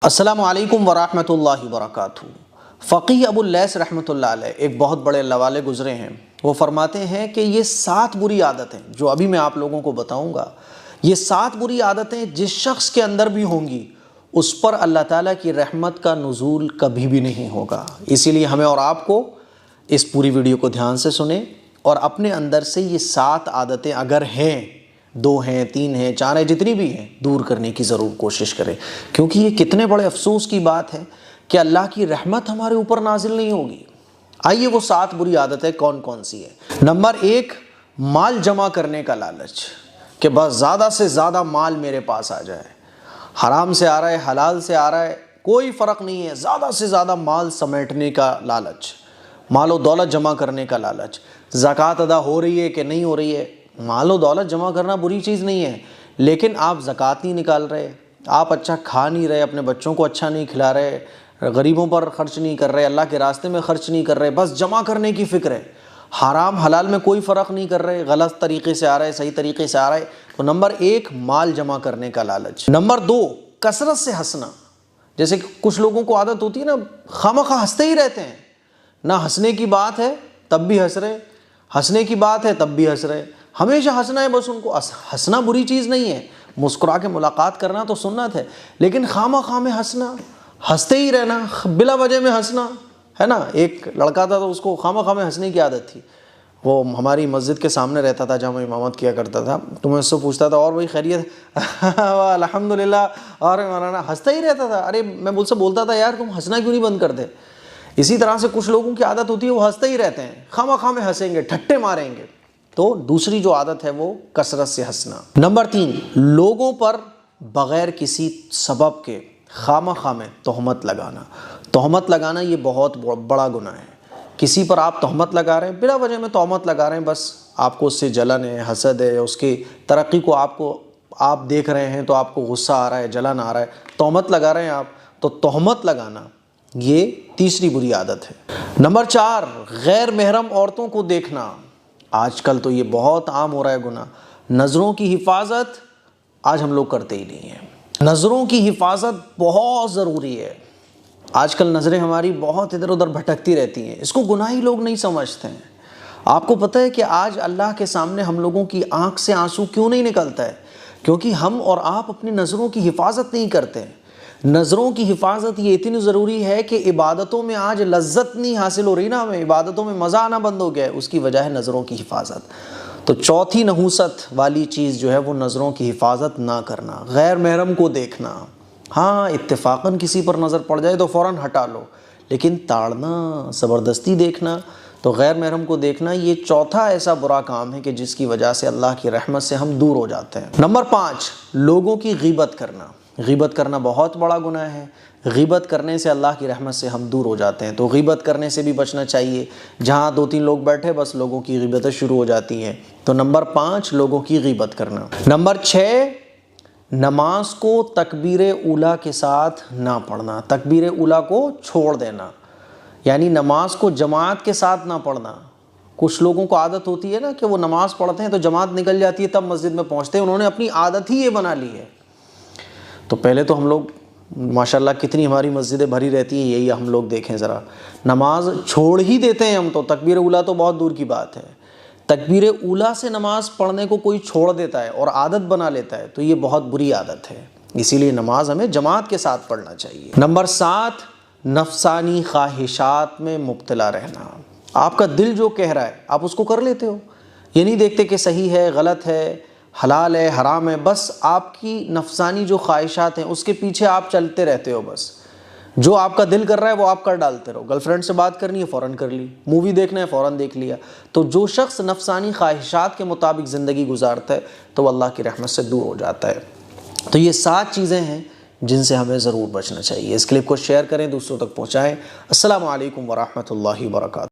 السلام علیکم ورحمۃ اللہ وبرکاتہ۔ فقیہ ابو اللیث رحمۃ اللہ علیہ ایک بہت بڑے اللہ والے گزرے ہیں۔ وہ فرماتے ہیں کہ یہ 7 بری عادتیں جو ابھی میں آپ لوگوں کو بتاؤں گا، یہ 7 بری عادتیں جس شخص کے اندر بھی ہوں گی اس پر اللہ تعالیٰ کی رحمت کا نزول کبھی بھی نہیں ہوگا۔ اسی لیے ہمیں اور آپ کو اس پوری ویڈیو کو دھیان سے سنیں اور اپنے اندر سے یہ 7 عادتیں اگر ہیں، 2 ہیں، 3 ہیں، 4 ہیں، جتنی بھی ہیں، دور کرنے کی ضرور کوشش کریں، کیونکہ یہ کتنے بڑے افسوس کی بات ہے کہ اللہ کی رحمت ہمارے اوپر نازل نہیں ہوگی۔ آئیے وہ 7 بری عادتیں کون کون سی ہیں۔ نمبر 1، مال جمع کرنے کا لالچ، کہ بس زیادہ سے زیادہ مال میرے پاس آ جائے، حرام سے آ رہا ہے، حلال سے آ رہا ہے، کوئی فرق نہیں ہے، زیادہ سے زیادہ مال سمیٹنے کا لالچ، مال و دولت جمع کرنے کا لالچ۔ زکوٰۃ ادا ہو رہی ہے کہ نہیں ہو رہی ہے، مال و دولت جمع کرنا بری چیز نہیں ہے، لیکن آپ زکوٰۃ نہیں نکال رہے، آپ اچھا کھا نہیں رہے، اپنے بچوں کو اچھا نہیں کھلا رہے، غریبوں پر خرچ نہیں کر رہے، اللہ کے راستے میں خرچ نہیں کر رہے، بس جمع کرنے کی فکر ہے، حرام حلال میں کوئی فرق نہیں کر رہے، غلط طریقے سے آ رہا ہے، صحیح طریقے سے آ رہا ہے۔ تو نمبر 1، مال جمع کرنے کا لالچ۔ نمبر 2، کثرت سے ہنسنا۔ جیسے کہ کچھ لوگوں کو عادت ہوتی ہے نا، خواہ ہنستے ہی رہتے ہیں، نہ ہنسنے کی بات ہے تب بھی ہنس رہے، ہنسنے کی بات ہے تب بھی ہنس رہے، ہمیشہ ہنسنا ہے بس ان کو۔ ہنسنا بری چیز نہیں ہے، مسکرا کے ملاقات کرنا تو سنت ہے، لیکن خواہ میں ہنسنا، ہنستے ہی رہنا، بلا وجہ میں ہنسنا ہے نا۔ ایک لڑکا تھا تو اس کو خواہ میں ہنسنے کی عادت تھی، وہ ہماری مسجد کے سامنے رہتا تھا جہاں میں امامت کیا کرتا تھا، تو میں اس سے پوچھتا تھا اور بھائی خیریت، الحمدللہ، اور مولانا ہنستا ہی رہتا تھا۔ ارے میں مجھ سے بولتا تھا یار تم ہنسنا کیوں نہیں بند کرتے۔ اسی طرح سے کچھ لوگوں کی عادت ہوتی ہے وہ ہنستے ہی رہتے ہیں، خواہ میں ہنسیں گے، ٹھٹے ماریں گے۔ تو دوسری جو عادت ہے وہ کثرت سے ہنسنا۔ نمبر 3، لوگوں پر بغیر کسی سبب کے خواہ میں تہمت لگانا۔ تہمت لگانا یہ بہت بڑا گناہ ہے۔ کسی پر آپ تہمت لگا رہے ہیں، بلا وجہ میں تہمت لگا رہے ہیں، بس آپ کو اس سے جلن ہے، حسد ہے، اس کی ترقی کو آپ دیکھ رہے ہیں تو آپ کو غصہ آ رہا ہے، جلن آ رہا ہے، تہمت لگا رہے ہیں آپ، تو تہمت لگانا یہ تیسری بری عادت ہے۔ نمبر 4، غیر محرم عورتوں کو دیکھنا۔ آج کل تو یہ بہت عام ہو رہا ہے گناہ۔ نظروں کی حفاظت آج ہم لوگ کرتے ہی نہیں ہیں۔ نظروں کی حفاظت بہت ضروری ہے۔ آج کل نظریں ہماری بہت ادھر ادھر بھٹکتی رہتی ہیں، اس کو گناہی لوگ نہیں سمجھتے ہیں۔ آپ کو پتہ ہے کہ آج اللہ کے سامنے ہم لوگوں کی آنکھ سے آنسو کیوں نہیں نکلتا ہے؟ کیونکہ ہم اور آپ اپنی نظروں کی حفاظت نہیں کرتے ہیں۔ نظروں کی حفاظت یہ اتنی ضروری ہے کہ عبادتوں میں آج لذت نہیں حاصل ہو رہی نا، ہمیں عبادتوں میں مزہ آنا بند ہو گیا ہے، اس کی وجہ ہے نظروں کی حفاظت۔ تو چوتھی نحوست والی چیز جو ہے وہ نظروں کی حفاظت نہ کرنا، غیر محرم کو دیکھنا۔ ہاں اتفاقاً کسی پر نظر پڑ جائے تو فوراً ہٹا لو، لیکن تاڑنا، زبردستی دیکھنا، تو غیر محرم کو دیکھنا یہ چوتھا ایسا برا کام ہے کہ جس کی وجہ سے اللہ کی رحمت سے ہم دور ہو جاتے ہیں۔ نمبر 5، لوگوں کی غیبت کرنا۔ غیبت کرنا بہت بڑا گناہ ہے۔ غیبت کرنے سے اللہ کی رحمت سے ہم دور ہو جاتے ہیں، تو غیبت کرنے سے بھی بچنا چاہیے۔ جہاں 2-3 لوگ بیٹھے بس لوگوں کی غیبتیں شروع ہو جاتی ہیں، تو نمبر 5، لوگوں کی غیبت کرنا۔ نمبر 6، نماز کو تکبیر اولیٰ کے ساتھ نہ پڑھنا، تکبیر اولیٰ کو چھوڑ دینا، یعنی نماز کو جماعت کے ساتھ نہ پڑھنا۔ کچھ لوگوں کو عادت ہوتی ہے نا کہ وہ نماز پڑھتے ہیں تو جماعت نکل جاتی ہے تب مسجد میں پہنچتے ہیں، انہوں نے اپنی عادت ہی یہ بنا لی ہے۔ تو پہلے تو ہم لوگ ماشاءاللہ کتنی ہماری مسجدیں بھری رہتی ہیں، یہی ہم لوگ دیکھیں ذرا، نماز چھوڑ ہی دیتے ہیں ہم تو، تکبیر اولیٰ تو بہت دور کی بات ہے۔ تکبیر اولیٰ سے نماز پڑھنے کو کوئی چھوڑ دیتا ہے اور عادت بنا لیتا ہے تو یہ بہت بری عادت ہے، اسی لیے نماز ہمیں جماعت کے ساتھ پڑھنا چاہیے۔ نمبر 7، نفسانی خواہشات میں مبتلا رہنا۔ آپ کا دل جو کہہ رہا ہے آپ اس کو کر لیتے ہو، یہ نہیں دیکھتے کہ صحیح ہے، غلط ہے، حلال ہے، حرام ہے، بس آپ کی نفسانی جو خواہشات ہیں اس کے پیچھے آپ چلتے رہتے ہو، بس جو آپ کا دل کر رہا ہے وہ آپ کر ڈالتے رہو۔ گرل فرینڈ سے بات کرنی ہے فوراً کر لی، مووی دیکھنا ہے فوراً دیکھ لیا۔ تو جو شخص نفسانی خواہشات کے مطابق زندگی گزارتا ہے تو وہ اللہ کی رحمت سے دور ہو جاتا ہے۔ تو یہ 7 چیزیں ہیں جن سے ہمیں ضرور بچنا چاہیے۔ اس کلپ کو شیئر کریں، دوسروں تک پہنچائیں۔ السلام علیکم ورحمۃ اللہ وبرکاتہ۔